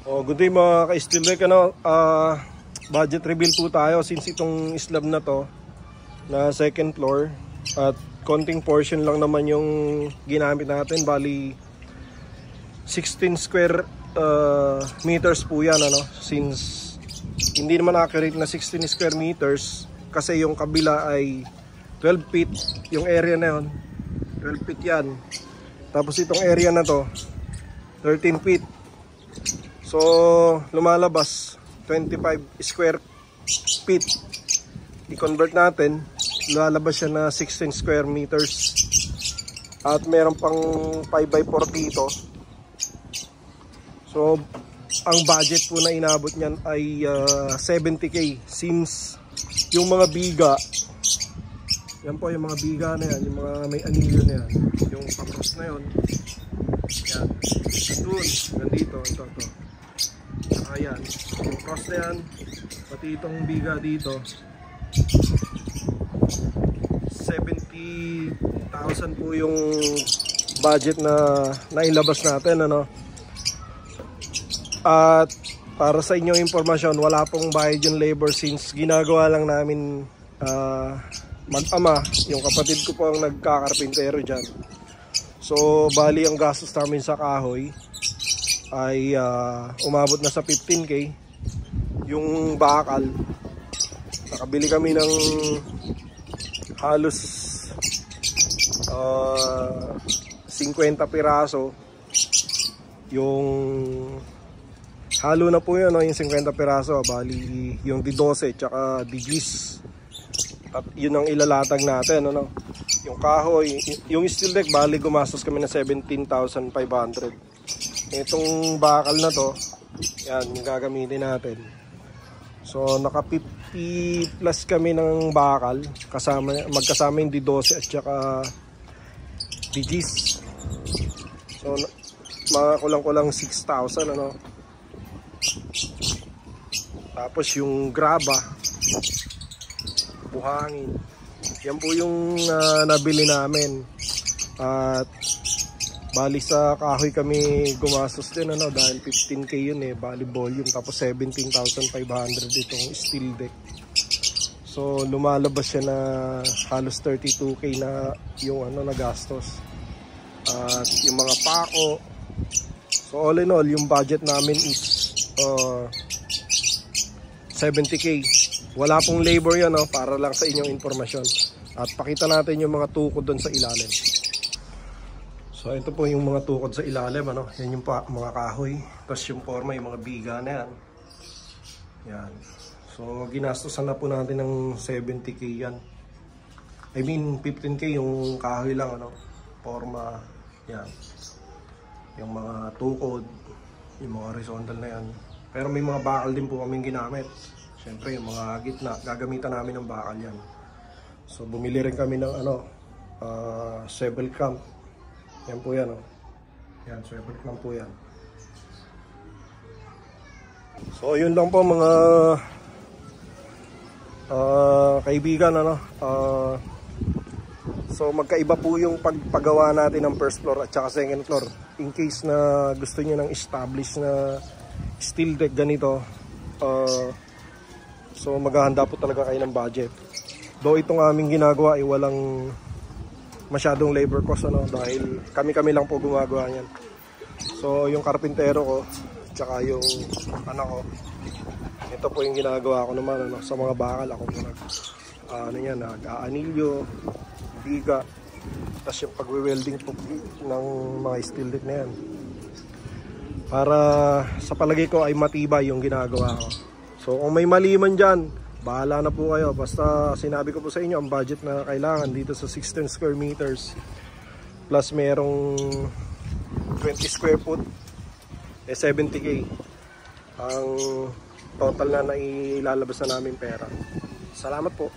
Good day mga ka-steel deck, budget reveal po tayo since itong slab na to na second floor at konting portion lang naman yung ginamit natin, bali 16 square meters po yan, since hindi naman accurate na 16 square meters kasi yung kabila ay 12 feet yung area na yun, 12 feet yan, tapos itong area na to 13 feet. So, lumalabas 25 square feet. I-convert natin, lumalabas siya na 16 square meters. At meron pang 5x4 dito. So, ang budget po na inabot niyan ay 70k. Since yung mga biga, yan po yung mga biga na yan, yung mga may anilyo na yan, yung pakros na yun, yan, doon, nandito, ito. Ayan, yung cross na yan, pati itong biga dito, 70,000 po yung budget na nailabas natin, At para sa inyong impormasyon, wala pong bayad yung labor since ginagawa lang namin mag-ama. Yung kapatid ko po ang nagkakarpintero dyan. So bali ang gastos namin sa kahoy ay umabot na sa 15k. Yung bakal, nakabili kami ng halos 50 piraso. Yung halo na po yun, yung 50 piraso, bali yung D12 tsaka D10. At yun ang ilalatag natin, yung kahoy, yung steel deck, bali gumastos kami na 17,500. Itong bakal na to, yan, yung gagamitin natin. So naka 50 plus kami ng bakal, magkasama yung D12 at saka D10. So mga kulang-kulang 6,000, Tapos yung graba, buhangin, yan po yung nabili namin. At bali sa kahoy kami gumastos din, dahil 15k yun bali volume, tapos 17,500 itong steel deck. So lumalabas siya na halos 32k na yung nagastos. At yung mga pako, so all in all yung budget namin is 70k. Wala pong labor yan, para lang sa inyong informasyon. At pakita natin yung mga tukod doon sa ilalim. So ito po yung mga tukod sa ilalim, yan yung mga kahoy. Tapos yung forma, yung mga biga na yan. Yan. So ginastosan na po natin ng 70k yan. I mean 15k yung kahoy lang, forma, yan. Yung mga tukod, yung mga horizontal na yan. Pero may mga bakal din po kaming ginamit. Siyempre yung mga gitna, gagamitan namin ng bakal yan. So bumili rin kami ng swivel clamp. Yan po yan, Yan, swivel clamp po yan. So yun lang po mga kaibigan, so magkaiba po yung pagpagawa natin ng first floor at saka second floor. In case na gusto niyo ng established na steel deck ganito, so maghahanda po talaga kayo ng budget. Though itong aming ginagawa ay walang masyadong labor cost, dahil kami lang po gumagawa niyan. So yung karpintero ko tsaka yung anak ko, ito po yung ginagawa ko naman, sa mga bakal ako nag-aanilyo, biga, tapos yung pagwe-welding po ng mga steel deck na yan, para sa palagay ko ay matibay yung ginagawa ko. So kung may mali man dyan, bahala na po kayo. Basta sinabi ko po sa inyo ang budget na kailangan dito sa 16 square meters plus merong 20 square foot, 70k ang total na nailalabas na namin pera. Salamat po.